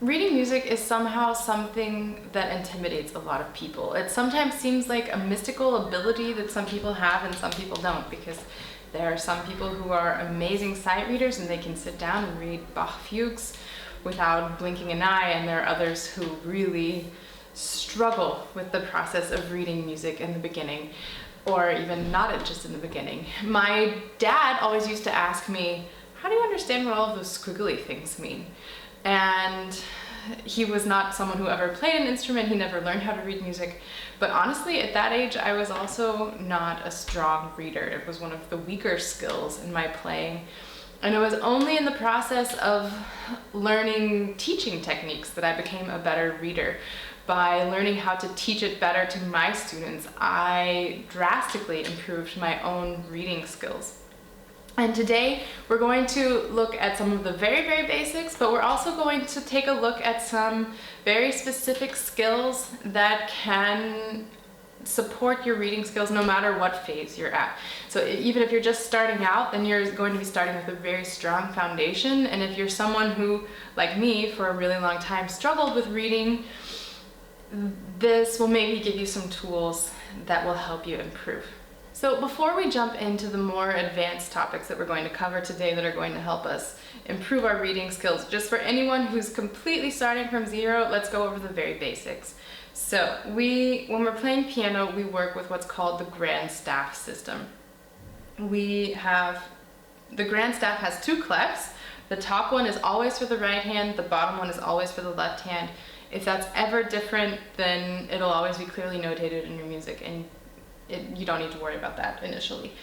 Reading music is somehow something that intimidates a lot of people. It sometimes seems like a mystical ability that some people have and some people don't, because there are some people who are amazing sight readers and they can sit down and read Bach fugues without blinking an eye, and there are others who really struggle with the process of reading music in the beginning, or even not just in the beginning. My dad always used to ask me, how do you understand what all of those squiggly things mean? And he was not someone who ever played an instrument. He never learned how to read music. But honestly, at that age, I was also not a strong reader. It was one of the weaker skills in my playing. And it was only in the process of learning teaching techniques that I became a better reader. By learning how to teach it better to my students, I drastically improved my own reading skills. And today we're going to look at some of the very, very basics, but we're also going to take a look at some very specific skills that can support your reading skills no matter what phase you're at. So even if you're just starting out, then you're going to be starting with a very strong foundation. And if you're someone who, like me, for a really long time struggled with reading, this will maybe give you some tools that will help you improve. So before we jump into the more advanced topics that we're going to cover today that are going to help us improve our reading skills, just for anyone who's completely starting from zero, let's go over the very basics. So when we're playing piano, we work with what's called the grand staff system. The grand staff has two clefs. The top one is always for the right hand, the bottom one is always for the left hand. If that's ever different, then it'll always be clearly notated in your music, and you don't need to worry about that initially.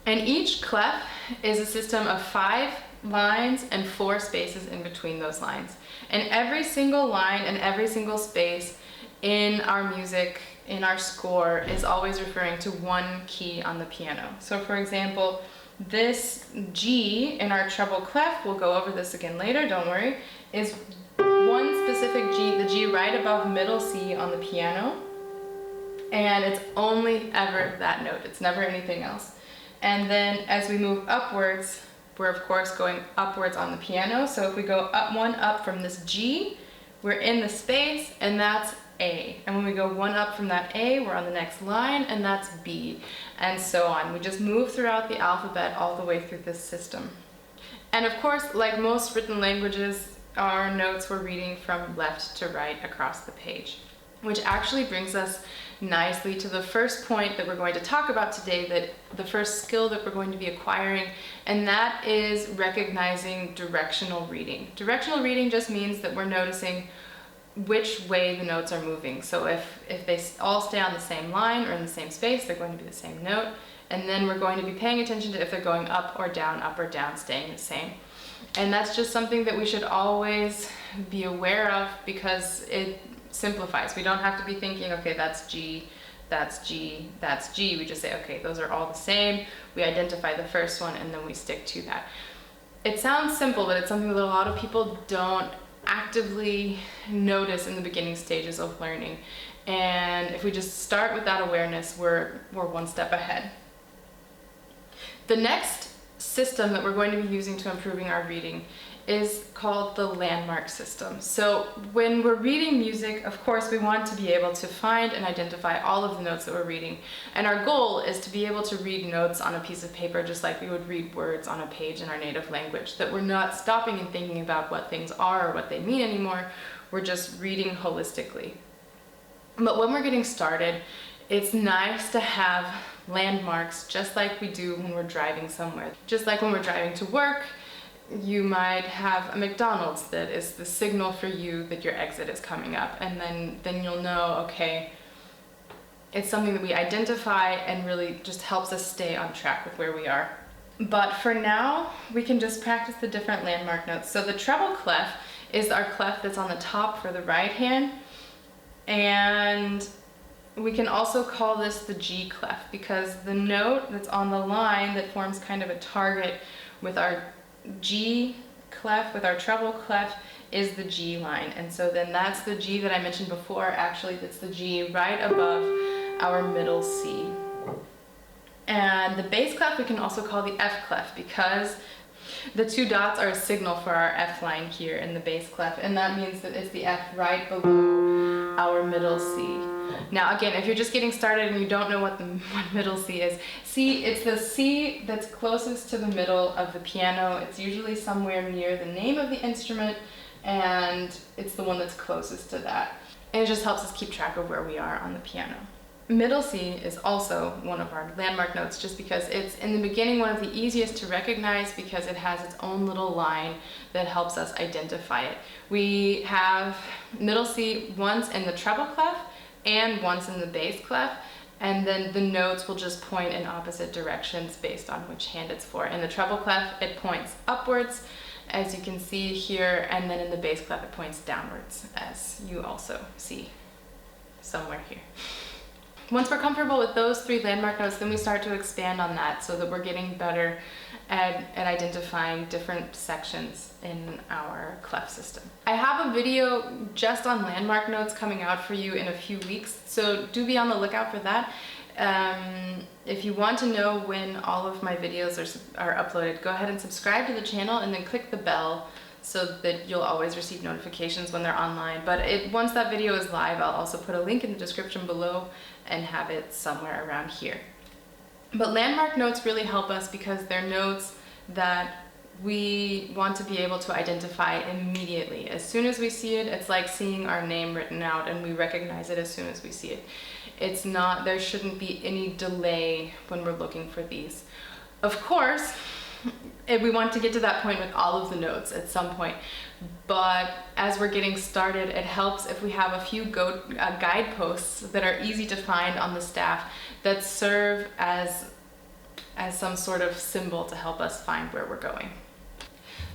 And each clef is a system of 5 lines and 4 spaces in between those lines. And every single line and every single space in our music, in our score, is always referring to one key on the piano. So for example, this G in our treble clef, we'll go over this again later, don't worry, is one specific G, the G right above middle C on the piano. And it's only ever that note. It's never anything else. And then as we move upwards, we're of course going upwards on the piano. So if we go up one up from this G, we're in the space, and that's A. And when we go one up from that A, we're on the next line, and that's B, and so on. We just move throughout the alphabet all the way through this system. And of course, like most written languages, our notes we're reading from left to right across the page, which actually brings us nicely to the first point that we're going to talk about today, that the first skill that we're going to be acquiring, and that is recognizing directional reading. Directional reading just means that we're noticing which way the notes are moving. So if they all stay on the same line or in the same space, they're going to be the same note, and then we're going to be paying attention to if they're going up or down, staying the same. And that's just something that we should always be aware of, because it simplifies. We don't have to be thinking, okay, that's G, that's G, that's G. We just say, okay, those are all the same. We identify the first one and then we stick to that. It sounds simple, but it's something that a lot of people don't actively notice in the beginning stages of learning. And if we just start with that awareness, we're one step ahead. The next system that we're going to be using to improving our reading is called the landmark system. So when we're reading music, of course, we want to be able to find and identify all of the notes that we're reading. And our goal is to be able to read notes on a piece of paper just like we would read words on a page in our native language, that we're not stopping and thinking about what things are or what they mean anymore. We're just reading holistically. But when we're getting started, it's nice to have landmarks just like we do when we're driving somewhere. Just like when we're driving to work, you might have a McDonald's that is the signal for you that your exit is coming up, and then you'll know, okay, it's something that we identify and really just helps us stay on track with where we are. But for now, we can just practice the different landmark notes. So the treble clef is our clef that's on the top for the right hand, and we can also call this the G clef, because the note that's on the line that forms kind of a target with our G clef, with our treble clef, is the G line. And so then that's the G that I mentioned before. Actually, that's the G right above our middle C. And the bass clef we can also call the F clef, because The two dots are a signal for our F line here in the bass clef, and that means that it's the F right below our middle C. Now again, if you're just getting started and you don't know what middle C is, C, it's the C that's closest to the middle of the piano. It's usually somewhere near the name of the instrument, and it's the one that's closest to that. And it just helps us keep track of where we are on the piano. Middle C is also one of our landmark notes just because it's in the beginning one of the easiest to recognize because it has its own little line that helps us identify it. We have middle C once in the treble clef and once in the bass clef, and then the notes will just point in opposite directions based on which hand it's for. In the treble clef, it points upwards, as you can see here, and then in the bass clef, it points downwards, as you also see somewhere here. Once we're comfortable with those three landmark notes, then we start to expand on that so that we're getting better at identifying different sections in our clef system. I have a video just on landmark notes coming out for you in a few weeks, so do be on the lookout for that. If you want to know when all of my videos are uploaded, go ahead and subscribe to the channel and then click the bell so that you'll always receive notifications when they're online. But once that video is live, I'll also put a link in the description below and have it somewhere around here. But landmark notes really help us because they're notes that we want to be able to identify immediately. As soon as we see it, it's like seeing our name written out and we recognize it as soon as we see it. It's not, there shouldn't be any delay when we're looking for these. Of course, if we want to get to that point with all of the notes at some point, but as we're getting started, it helps if we have a few guideposts that are easy to find on the staff that serve as some sort of symbol to help us find where we're going.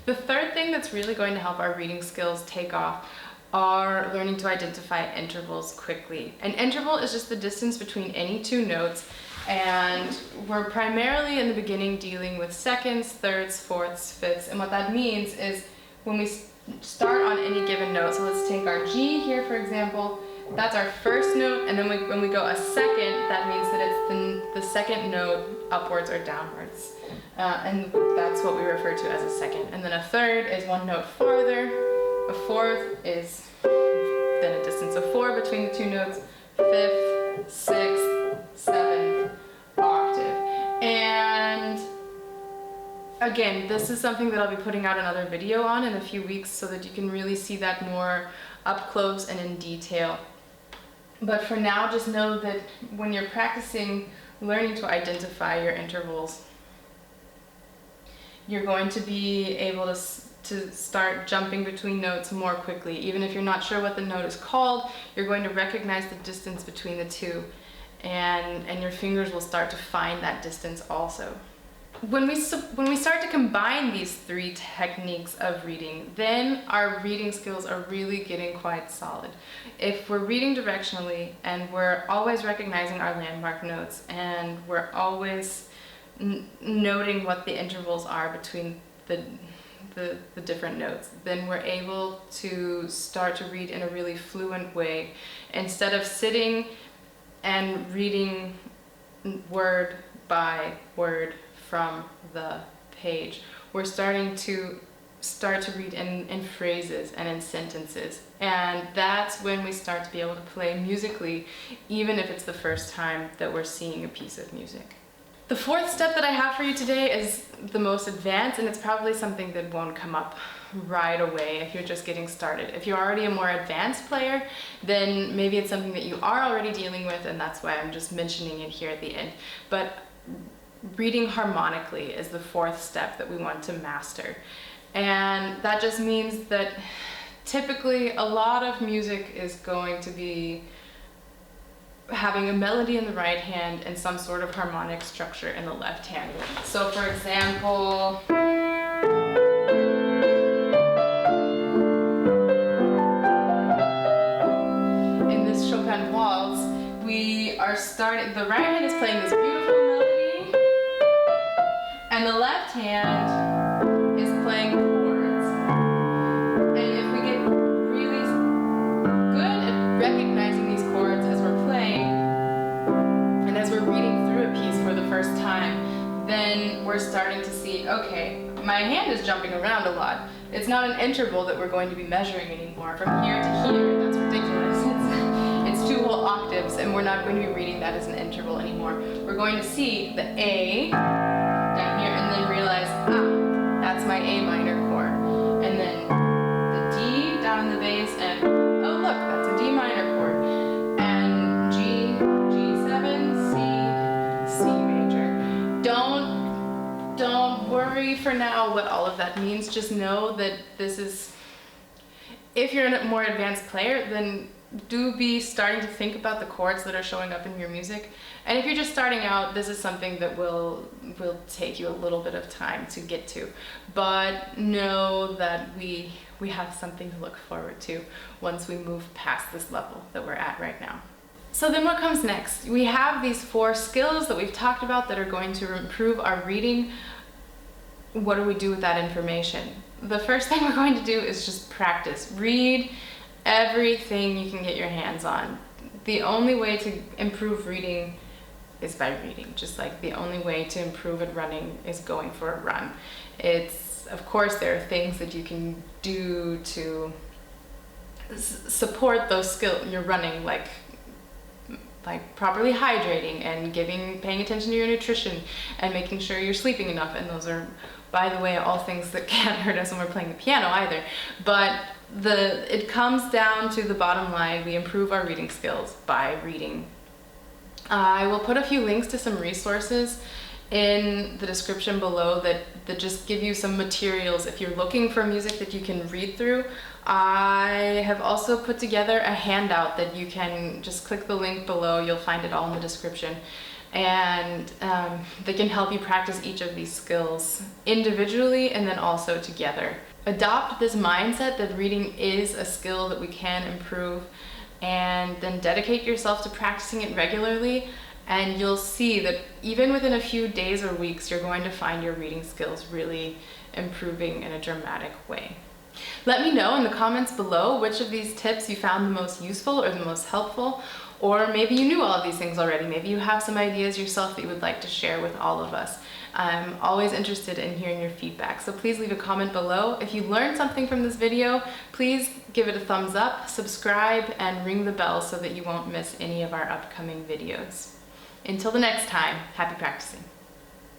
The third thing that's really going to help our reading skills take off are learning to identify intervals quickly. An interval is just the distance between any two notes, and we're primarily in the beginning dealing with seconds, thirds, fourths, fifths, and what that means is when we start on any given note, so let's take our G here for example, that's our first note, and then when we go a second, that means that it's the second note upwards or downwards, and that's what we refer to as a second. And then a third is one note farther, a fourth is then a distance of 4 between the two notes, fifth, sixth, seventh, octave. And again, this is something that I'll be putting out another video on in a few weeks so that you can really see that more up close and in detail. But for now, just know that when you're practicing learning to identify your intervals, you're going to be able to start jumping between notes more quickly. Even if you're not sure what the note is called, you're going to recognize the distance between the two, and your fingers will start to find that distance also. When we start to combine these three techniques of reading, then our reading skills are really getting quite solid. If we're reading directionally and we're always recognizing our landmark notes and we're always noting what the intervals are between the different notes, then we're able to start to read in a really fluent way instead of sitting and reading word by word from the page. We're starting to read in phrases and in sentences, and that's when we start to be able to play musically, even if it's the first time that we're seeing a piece of music. The fourth step that I have for you today is the most advanced, and it's probably something that won't come up right away if you're just getting started. If you're already a more advanced player, then maybe it's something that you are already dealing with, and that's why I'm just mentioning it here at the end. But reading harmonically is the fourth step that we want to master. And that just means that typically a lot of music is going to be having a melody in the right hand and some sort of harmonic structure in the left hand. So for example, in this Chopin waltz, we are starting, the right hand is playing this beautiful melody, and the left hand is playing chords. And if we get really good at recognizing these chords as we're playing, and as we're reading through a piece for the first time, then we're starting to see okay, my hand is jumping around a lot. It's not an interval that we're going to be measuring anymore. From here to here, that's ridiculous. It's 2 whole octaves, and we're not going to be reading that as an interval anymore. We're going to see the A down here, and then realize, that's my A minor chord. And then the D down in the bass, and oh look, that's a D minor chord. And G, G7, C, C major. Don't worry for now what all of that means. Just know that this is, if you're a more advanced player, then do be starting to think about the chords that are showing up in your music. And if you're just starting out, this is something that will take you a little bit of time to get to. But know that we have something to look forward to once we move past this level that we're at right now. So then what comes next? We have these 4 skills that we've talked about that are going to improve our reading. What do we do with that information? The first thing we're going to do is just practice. Read everything you can get your hands on. The only way to improve reading is by reading, just like the only way to improve at running is going for a run. Of course, there are things that you can do to support those skills you're running, like properly hydrating and paying attention to your nutrition and making sure you're sleeping enough. And those are, by the way, all things that can't hurt us when we're playing the piano either. But it comes down to the bottom line. We improve our reading skills by reading. I will put a few links to some resources in the description below that just give you some materials if you're looking for music that you can read through. I have also put together a handout that you can just click the link below. You'll find it all in the description. And they can help you practice each of these skills individually and then also together. Adopt this mindset that reading is a skill that we can improve, and then dedicate yourself to practicing it regularly, and you'll see that even within a few days or weeks, you're going to find your reading skills really improving in a dramatic way. Let me know in the comments below which of these tips you found the most useful or the most helpful, or maybe you knew all of these things already. Maybe you have some ideas yourself that you would like to share with all of us. I'm always interested in hearing your feedback, so please leave a comment below. If you learned something from this video, please give it a thumbs up, subscribe, and ring the bell so that you won't miss any of our upcoming videos. Until the next time, happy practicing.